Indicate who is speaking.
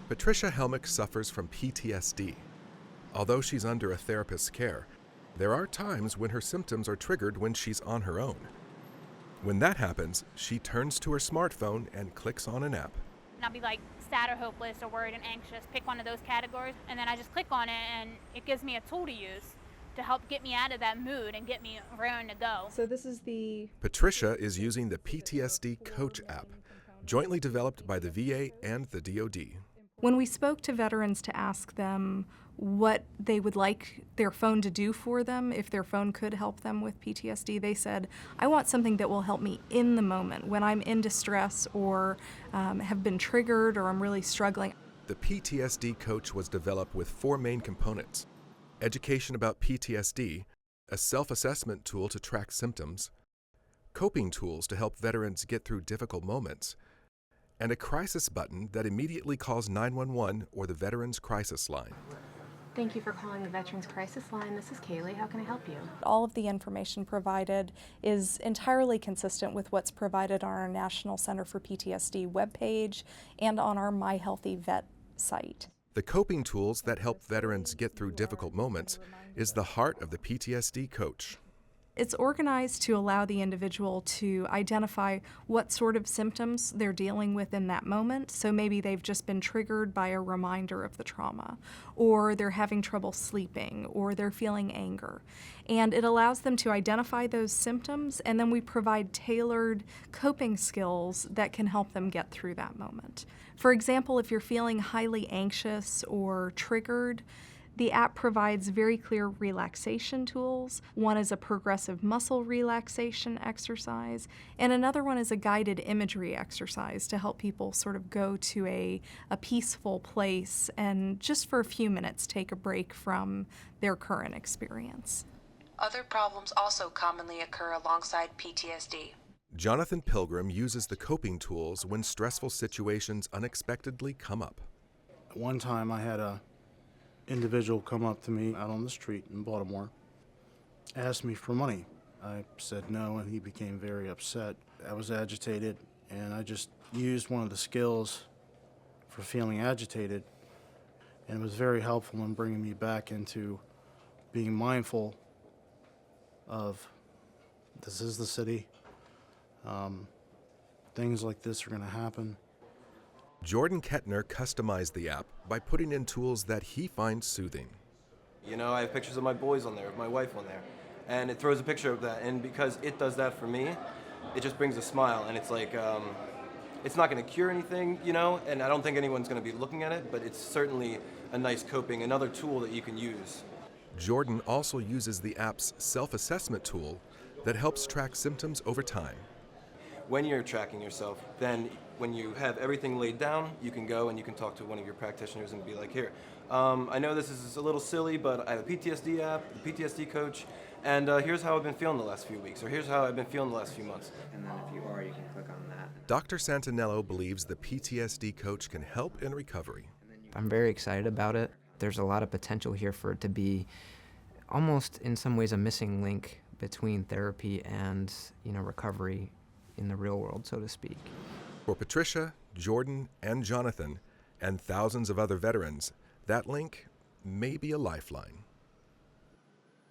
Speaker 1: Patricia Helmick suffers from PTSD. Although she's under a therapist's care, there are times when her symptoms are triggered when she's on her own. When that happens, she turns to her smartphone and clicks on an app.
Speaker 2: And I'll be like sad or hopeless or worried and anxious, pick one of those categories, and then I just click on it and it gives me a tool to use to help get me out of that mood and get me raring to go.
Speaker 3: So this is the...
Speaker 1: Patricia is using the Ptsd Coach App, jointly developed by the VA and the DoD.
Speaker 3: When we spoke to veterans to ask them what they would like their phone to do for them, if their phone could help them with PTSD, they said, I want something that will help me in the moment when I'm in distress or have been triggered or I'm really struggling.
Speaker 1: The Ptsd Coach was developed with 4 main components: education about PTSD, a self-assessment tool to track symptoms, coping tools to help veterans get through difficult moments, and a crisis button that immediately calls 911 or the Veterans Crisis Line.
Speaker 4: Thank you for calling the Veterans Crisis Line. This is Kaylee. How can I help you?
Speaker 3: All of the information provided is entirely consistent with what's provided on our National Center for PTSD webpage and on our My Healthy Vet site.
Speaker 1: The coping tools that help veterans get through difficult moments is the heart of the Ptsd Coach.
Speaker 3: It's organized to allow the individual to identify what sort of symptoms they're dealing with in that moment. So maybe they've just been triggered by a reminder of the trauma, or they're having trouble sleeping, or they're feeling anger. And it allows them to identify those symptoms, and then we provide tailored coping skills that can help them get through that moment. For example, if you're feeling highly anxious or triggered, the app provides very clear relaxation tools. One is a progressive muscle relaxation exercise, and another one is a guided imagery exercise to help people sort of go to a peaceful place and just for a few minutes take a break from their current experience.
Speaker 5: Other problems also commonly occur alongside PTSD.
Speaker 1: Jonathan Pilgrim uses the coping tools when stressful situations unexpectedly come up.
Speaker 6: One time I had a individual come up to me out on the street in Baltimore, asked me for money. I said no, and he became very upset. I was agitated, and I just used one of the skills for feeling agitated, and it was very helpful in bringing me back into being mindful of this is the city. Things like this are going to happen.
Speaker 1: Jordan Kettner customized the app by putting in tools that he finds soothing.
Speaker 7: You know, I have pictures of my boys on there, of my wife on there, and it throws a picture of that, and because it does that for me, it just brings a smile, and it's like, it's not going to cure anything, you know, and I don't think anyone's going to be looking at it, but it's certainly a nice coping, another tool that you can use.
Speaker 1: Jordan also uses the app's self-assessment tool that helps track symptoms over time.
Speaker 7: When you're tracking yourself, then when you have everything laid down, you can go and you can talk to one of your practitioners and be like, here, I know this is a little silly, but I have a PTSD app, the Ptsd Coach, and here's how I've been feeling the last few weeks, or here's how I've been feeling the last few months.
Speaker 8: And then if you are, you can click on that.
Speaker 1: Dr. Santinello believes the Ptsd Coach can help in recovery.
Speaker 8: I'm very excited about it. There's a lot of potential here for it to be almost in some ways a missing link between therapy and, recovery in the real world, so to speak.
Speaker 1: For Patricia, Jordan, and Jonathan, and thousands of other veterans, that link may be a lifeline.